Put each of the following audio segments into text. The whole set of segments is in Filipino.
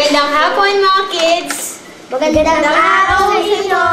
Magandang hapon mga kids! Magandang araw sa inyo!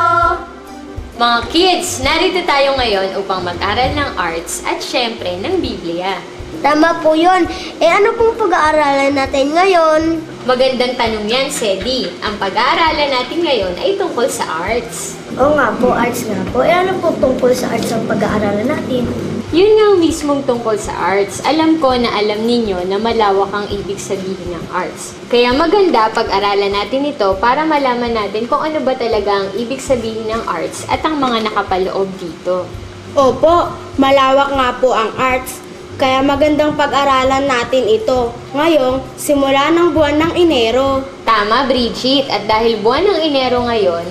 Mga kids, narito tayo ngayon upang mag-aral ng arts at syempre ng Biblia. Tama po yun. Ano pong pag-aaralan natin ngayon? Magandang tanong yan, Sedi. Ang pag-aaralan natin ngayon ay tungkol sa arts. Oo nga po, arts nga po. Ano po tungkol sa arts ang pag-aaralan natin? Yun nga mismong tungkol sa arts. Alam ko na alam ninyo na malawak ang ibig sabihin ng arts. Kaya maganda pag-aralan natin ito para malaman natin kung ano ba talaga ang ibig sabihin ng arts at ang mga nakapaloob dito. Opo, malawak nga po ang arts. Kaya magandang pag-aralan natin ito. Ngayong, simula ng buwan ng Enero. Tama, Bridget. At dahil buwan ng Enero ngayon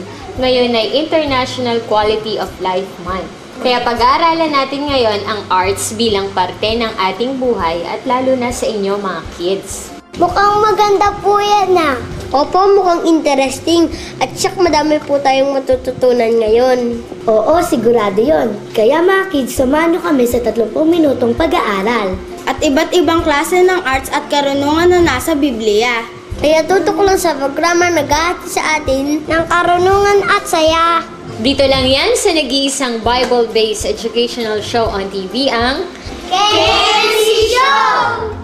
ay International Quality of Life Month. Kaya pag-aaralan natin ngayon ang arts bilang parte ng ating buhay at lalo na sa inyo mga kids. Mukhang maganda po yan Opo, mukhang interesting. At siyak madami po tayong matututunan ngayon. Oo, sigurado yon. Kaya mga kids, samahan nyo kami sa 30 minutong pag-aaral. At iba't ibang klase ng arts at karunungan na nasa Biblia. Kaya tutok lang sa programa nag-aati sa atin ng karunungan at saya. Dito lang yan sa nag-iisang Bible-based educational show on TV ang KNC Show!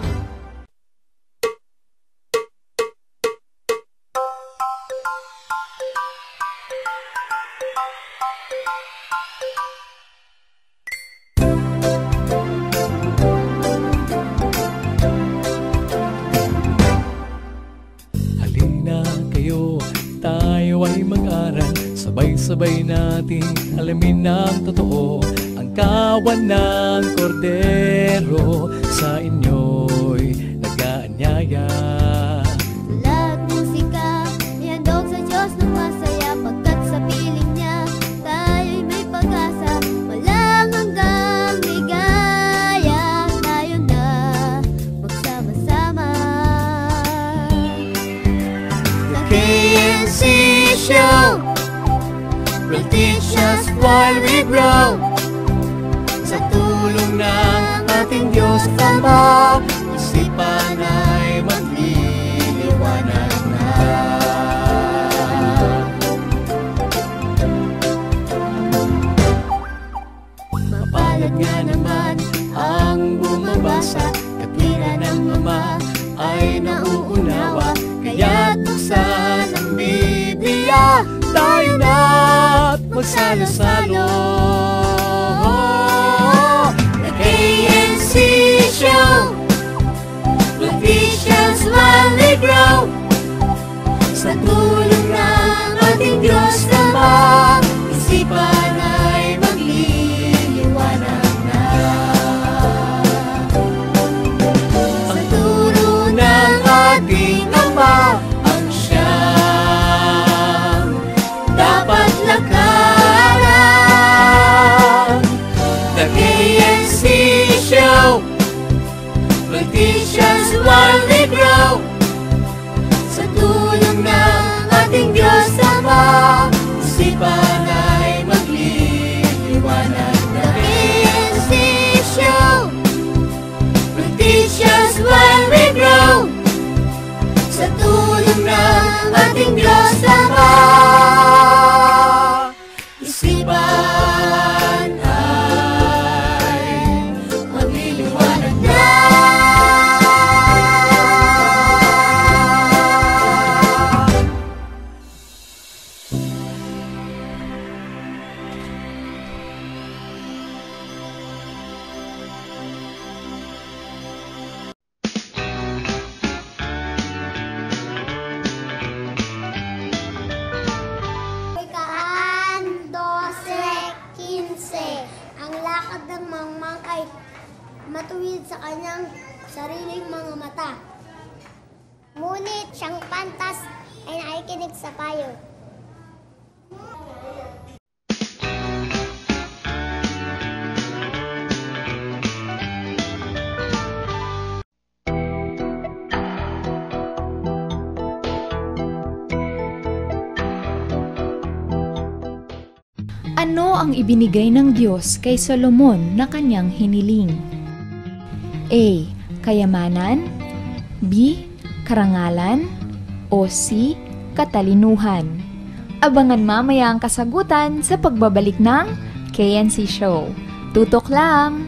Sabay nating alamin ng totoo ang kawan ng kordero sa inyo'y nag-aanyaya. Lahat musika, ihandog sa Diyos ng masaya pagkat sa piling niya tayo'y may pag-asa. Walang hanggang ligaya, tayo na magsama-sama. The KNC Show will teach us while we grow. Sa tulong ng ating Diyos Ama, isipan ay magliliwanag na. Mapalad nga naman ang bumabasa, katwiran ng Ama ay nauunawa. Kaya't buksan ang Biblia, tayo na't magsalo-salo. The KNC Show will teach us while we grow. Sa tulong ng ating Diyos Ama, isipan ay magliliwanag na. Sa turo ng ating Ama, ang siyang dapat lakaran. The KNC Show will teach us while we grow. Sa tulong ng ating Diyos Ama, isipan ay magliliwanag na. The KNC Show will teach us while we grow. Sa tulong ng ating Diyos Ama, isipan ay magliliwanag na. Matuwid sa kanyang sariling mga mata. Ngunit siyang pantas ay nakikinig sa payo. Ano ang ibinigay ng Diyos kay Solomon na kanyang hiniling? A. Kayamanan. B. Karangalan. O C. Katalinuhan? Abangan mamaya ang kasagutan sa pagbabalik ng KNC Show. Tutok lang!